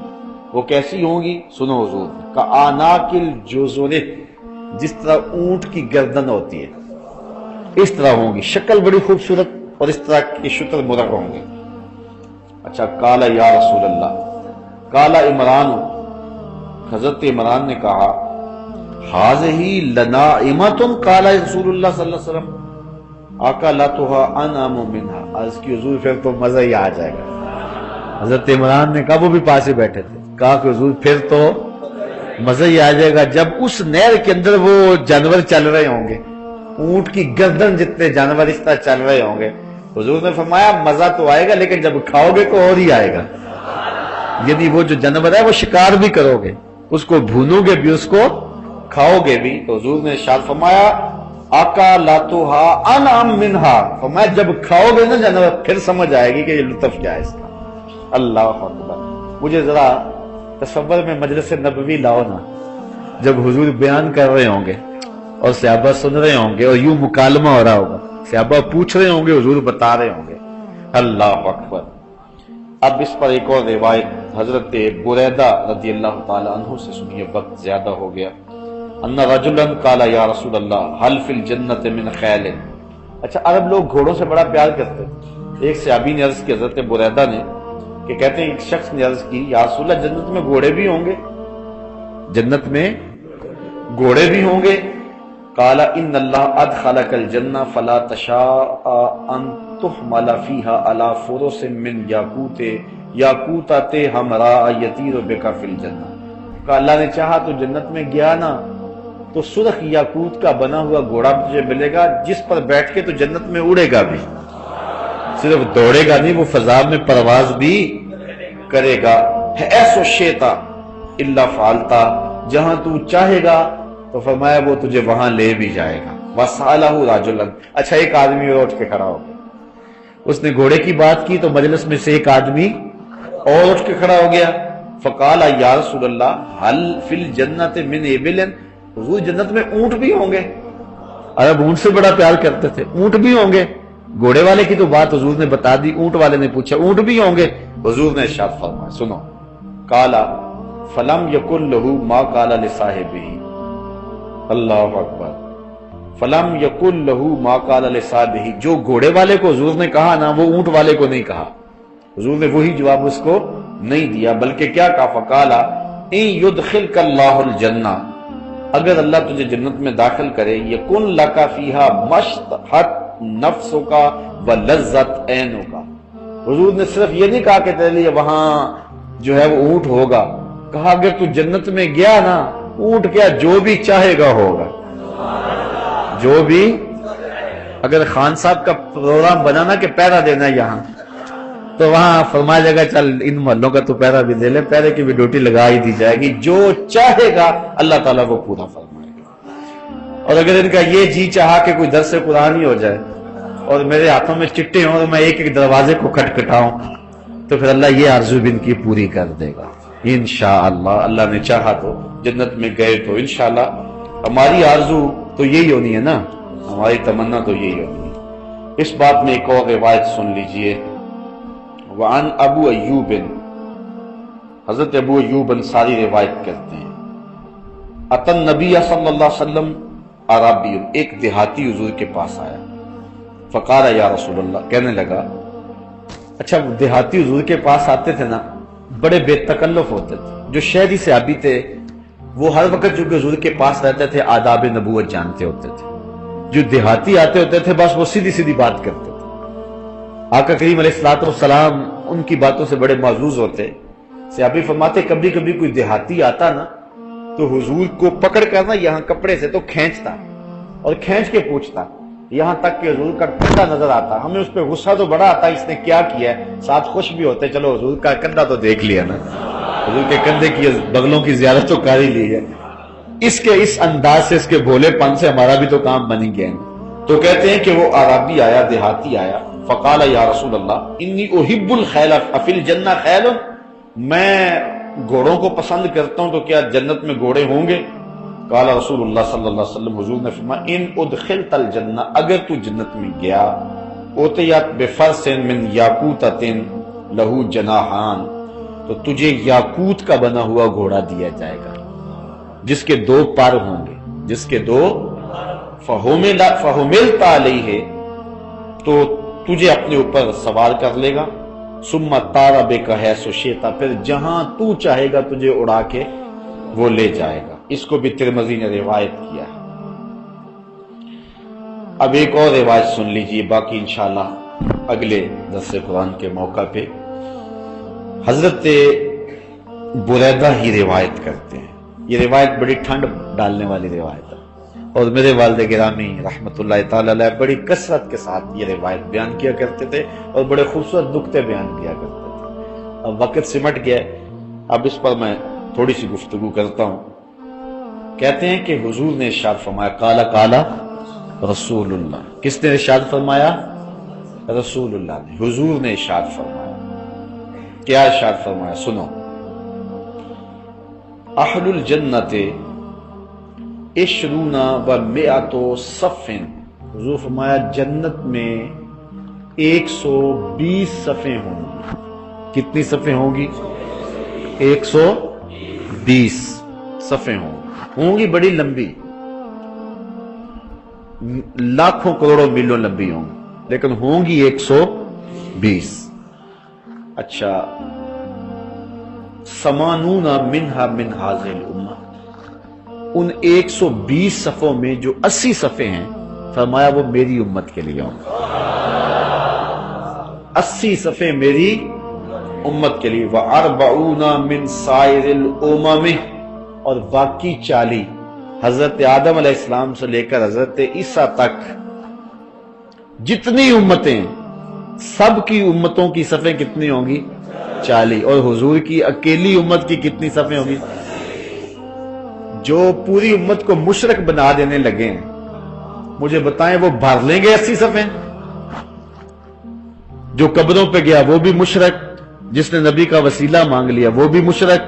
وہ کیسی ہوں گی؟ سنو حضور، کآناک الجزر، جس طرح اونٹ کی گردن ہوتی ہے اس طرح ہوں گی، شکل بڑی خوبصورت، اور اس طرح کی شتر مرغ ہوں گے۔ اچھا، قال یا رسول اللہ، قال عمران، حضرت عمران نے کہا ھذہ لناعمۃ، قال رسول اللہ صلی اللہ علیہ وسلم اکلتھا انعم منھا، اس کی حضور پھر تو مزہ ہی آ جائے گا۔ حضرت عمران نے کہا، وہ بھی پاس ہی بیٹھے تھے، کہا کہ حضور پھر تو مزہ ہی آ جائے گا جب اس نہر کے اندر وہ جانور چل رہے ہوں گے، اونٹ کی گردن جتنے جانور اس طرح چل رہے ہوں گے۔ حضور نے فرمایا مزہ تو آئے گا لیکن جب کھاؤ گے تو اور ہی آئے گا، یعنی وہ جو جانور ہے وہ شکار بھی کرو گے، اس کو بھونو گے بھی، اس کو کھاؤ گے بھی۔ تو حضور نے ارشاد فرمایا اکلتھا انعم منھا، فرمایا جب کھاؤ گے نا جانور پھر سمجھ آئے گی کہ یہ لطف کیا ہے اس کا۔ اللہ اکبر۔ مجھے ذرا تصور میں مجلس نبوی لاؤ نا، جب حضور بیان کر رہے ہوں گے اور صحابہ سن رہے ہوں گے اور یوں مکالمہ ہو رہا ہوگا، صحابہ پوچھ رہے ہوں گے، حضور بتا رہے ہوں گے۔ اللہ اکبر۔ اب اس پر ایک اور روایت حضرت بریدہ رضی اللہ تعالی عنہ سے سنیے، وقت زیادہ ہو گیا۔ ان رجلا قال یا رسول اللہ هل فی الجنت من خیل، اچھا عرب لوگ گھوڑوں سے بڑا پیار کرتے ہیں۔ ایک صحابی نے عرض کی حضرت بریدہ نے کہ کہتے ہیں ایک شخص نے عرض کی یا رسول اللہ جنت میں گھوڑے بھی ہوں گے، جنت میں گھوڑے بھی ہوں گے؟ قال ان اللہ ادخلک الجنہ فلا تشاء ان تحمل فیہا علی فرس من یاقوت یاقوتۃ حمراء یطیر بک فی الجنہ، کہ اللہ نے چاہا تو جنت میں گیا نا تو سرخ یاقوت کا بنا ہوا گھوڑا تجھے ملے گا جس پر بیٹھ کے تو جنت میں اڑے گا بھی، صرف دوڑے گا نہیں، وہ فضا میں پرواز بھی کرے گا۔ ایسو شیتا الا فعلتا، جہاں تو چاہے گا تو فرمایا وہ تجھے وہاں لے بھی جائے گا۔ وَسَأَلَهُ رَجُلًا، اچھا ایک آدمی اور اٹھ کے کھڑا ہو گیا، اس نے گھوڑے کی بات کی تو مجلس میں سے ایک آدمی اور اٹھ کے کھڑا ہو گیا۔ فقال یا رسول اللہ هل فی الجنت من ابل، حضور جنت میں اونٹ بھی ہوں گے؟ عرب اونٹ سے بڑا پیار کرتے تھے، اونٹ بھی ہوں گے؟ گھوڑے والے کی تو بات حضور نے بتا دی، اونٹ والے نے پوچھا اونٹ بھی ہوں گے؟ حضور نے ارشاد فرمایا سنو، قالا فلم یکن لہ ما قال لصاحبہ، اللہ اکبر، فلم یکن لہ ما قال لصاحبہ، جو گھوڑے والے کو حضور نے کہا نا وہ اونٹ والے کو نہیں کہا، حضور نے وہی جواب اس کو نہیں دیا، بلکہ کیا کہا؟ فقالا ان یدخلک اللہ الجنہ، اگر اللہ تجھے جنت میں داخل کرے، یکن لک فیہا مشتہت نفسک ولذت عینک، حضور نے صرف یہ نہیں کہا کہ تیرے لیے وہاں جو ہے وہ اونٹ ہوگا، کہا اگر تو جنت میں گیا نا اونٹ کیا جو بھی چاہے گا ہوگا، جو بھی، اگر خان صاحب کا پروگرام بنانا کہ پہرا دینا یہاں تو وہاں فرمایا جائے گا چل ان محلوں کا تو پہرا بھی دے لے، پہرے کی بھی ڈیوٹی لگا ہی دی جائے گی، جو چاہے گا اللہ تعالیٰ وہ پورا فرمائے گا۔ اور اگر ان کا یہ جی چاہا کہ کوئی درس قرآن ہی ہو جائے اور میرے ہاتھوں میں چٹے ہوں اور میں ایک ایک دروازے کو کھٹکھٹاؤں تو پھر اللہ یہ آرزو بھی ان کی پوری کر دے گا انشاءاللہ۔ اللہ نے چاہا تو جنت میں گئے تو انشاءاللہ ہماری آرزو تو یہی ہونی ہے نا، ہماری تمنا تو یہی ہونی ہے۔ اس بات میں ایک اور روایت سن لیجئے، وعن ابو ایوب، حضرت ابو ایوب انصاری روایت کرتے ہیں، اتن نبی صلی اللہ علیہ وسلم عربی، ایک دیہاتی حضور کے پاس آیا، فقال یا رسول اللہ، کہنے لگا، اچھا دیہاتی حضور کے پاس آتے تھے نا بڑے بے تکلف ہوتے تھے، جو شہری صحابی تھے وہ ہر وقت جو کہ حضور کے پاس رہتے تھے آداب نبوت جانتے ہوتے تھے، جو دیہاتی آتے ہوتے تھے بس وہ سیدھی سیدھی بات کرتے تھے، آقا کریم علیہ الصلوۃ والسلام ان کی باتوں سے بڑے معزوز ہوتے۔ صحابی فرماتے کبھی کبھی کوئی دیہاتی آتا نا تو حضور کو پکڑ کر نا یہاں کپڑے سے تو کھینچتا اور کھینچ کے پوچھتا، یہاں تک کہ حضور کا کندھا نظر آتا، ہمیں اس پہ غصہ تو بڑا آتا اس نے کیا کیا ہے، ساتھ خوش بھی ہوتے چلو حضور کا کندھا تو دیکھ لیا نا، حضور کے کندھے کی بغلوں کی زیارت تو کر ہی لی ہے، اس انداز سے اس کے بھولے پن سے ہمارا بھی تو کام بن گیا ہے۔ تو کہتے ہیں کہ وہ عربی آیا، دیہاتی آیا، فقال یا رسول اللہ انی احب الخیل افی الجنہ خیل، میں گھوڑوں کو پسند کرتا ہوں تو کیا جنت میں گھوڑے ہوں گے؟ قال رسول اللہ صلی اللہ علیہ وسلم، حضور نے فرمایا ان ادخلت الجنہ، اگر تو جنت میں گیا، اوتیت بفرس من یاقوتۃ لہ جناحان، تو تجھے یاقوت کا بنا ہوا گھوڑا دیا جائے گا جس کے دو پر ہوں گے، جس کے دو، فحملت علیہ، تو تجھے اپنے اوپر سوار کر لے گا، ثم طار بک حیث شئت، پھر جہاں تو چاہے گا تجھے اڑا کے وہ لے جائے گا۔ اس کو بھی ترمذی نے روایت کیا ہے۔ اب ایک اور روایت سن لیجئے، باقی انشاءاللہ اگلے درس قرآن کے موقع پہ۔ حضرت بریدہ ہی روایت کرتے ہیں، یہ روایت بڑی ٹھنڈ ڈالنے والی روایت ہے، اور میرے والد گرامی رحمت اللہ تعالی علیہ بڑی کثرت کے ساتھ یہ روایت بیان کیا کرتے تھے اور بڑے خوبصورت نکتے بیان کیا کرتے تھے۔ اب وقت سمٹ گیا، اب اس پر میں تھوڑی سی گفتگو کرتا ہوں۔ کہتے ہیں کہ حضور نے ارشاد فرمایا، قالا قالا رسول اللہ، کس نے ارشاد فرمایا؟ رسول اللہ نے، حضور نے ارشاد فرمایا۔ کیا ارشاد فرمایا؟ سنو، اہل الجنت عشرون و مئۃ صف، حضور فرمایا جنت میں 120 صفیں ہوں گی۔ کتنی صفیں ہوں گی؟ 120 صفیں ہوں گی، بڑی لمبی، لاکھوں کروڑوں میلوں لمبی ہوں گی، لیکن ہوں گی 120۔ اچھا، سمانون منہا من ہذہ الامہ، ان 120 صفوں میں جو 80 صفیں ہیں فرمایا وہ میری امت کے لیے ہوں گے، 80 صفیں میری امت کے لیے وَأَرْبَعُونَ مِن سَائِرِ الْأُمَمِ، اور باقی 40 حضرت آدم علیہ السلام سے لے کر حضرت عیسیٰ تک جتنی امتیں، سب کی امتوں کی صفیں کتنی ہوں گی؟ 40۔ اور حضور کی اکیلی امت کی کتنی صفیں ہوں گی؟ جو پوری امت کو مشرک بنا دینے لگے ہیں، مجھے بتائیں وہ بھر لیں گے 80 صفیں؟ جو قبروں پہ گیا وہ بھی مشرک، جس نے نبی کا وسیلہ مانگ لیا وہ بھی مشرک،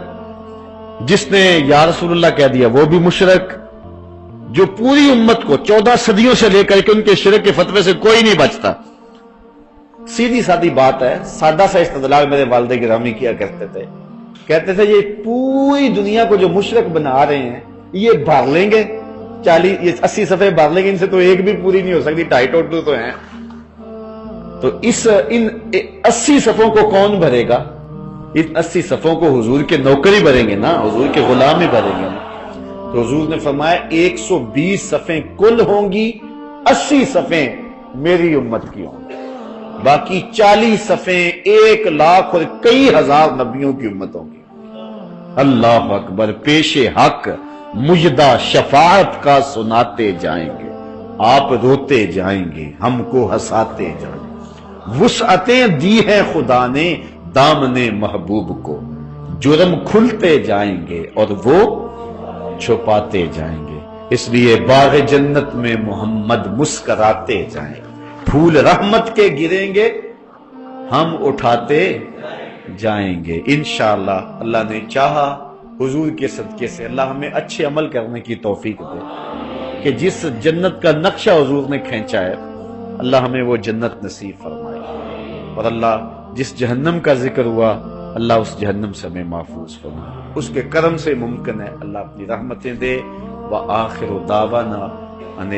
جس نے یا رسول اللہ کہہ دیا وہ بھی مشرک، جو پوری امت کو 14 صدیوں سے لے کر کے ان کے شرک کے فتوے سے کوئی نہیں بچتا۔ سیدھی سادی بات ہے، سادہ سا استدلال میرے والد گرامی کیا کرتے تھے، کہتے تھے یہ پوری دنیا کو جو مشرک بنا رہے ہیں یہ بھر لیں گے 40، یہ 80 صفحے بھر لیں گے، ان سے تو ایک بھی پوری نہیں ہو سکتی، 2.5 ٹوٹل تو ہیں۔ تو ان 80 صفوں کو کون بھرے گا؟ ان 80 صفوں کو حضور کے نوکری بھریں گے نا، حضور کے غلام ہی بھریں گے نا۔ تو حضور نے فرمایا 120 صفیں کل ہوں گی، 80 صفیں میری امت کی ہوں گی، باقی 40 صفیں 1 لاکھ اور کئی ہزار نبیوں کی امتوں کی۔ اللہ اکبر، پیش حق مجدہ شفاعت کا سناتے جائیں گے، آپ روتے جائیں گے، ہم کو ہنساتے جائیں گے۔ وسعتیں دی ہیں خدا نے دامن محبوب کو، جرم کھلتے جائیں گے اور وہ چھپاتے جائیں گے۔ اس لیے باغ جنت میں محمد مسکراتے جائیں گے، پھول رحمت کے گریں گے، ہم اٹھاتے جائیں گے انشاءاللہ۔ اللہ نے چاہا حضور کے صدقے سے اللہ ہمیں اچھے عمل کرنے کی توفیق دے، کہ جس جنت کا نقشہ حضور نے کھینچا ہے اللہ ہمیں وہ جنت نصیب فرمائے، اور اللہ جس جہنم کا ذکر ہوا اللہ اس جہنم سے ہمیں محفوظ فرمائے، اس کے کرم سے ممکن ہے اللہ اپنی رحمتیں دے۔ وآخر دعوانا ان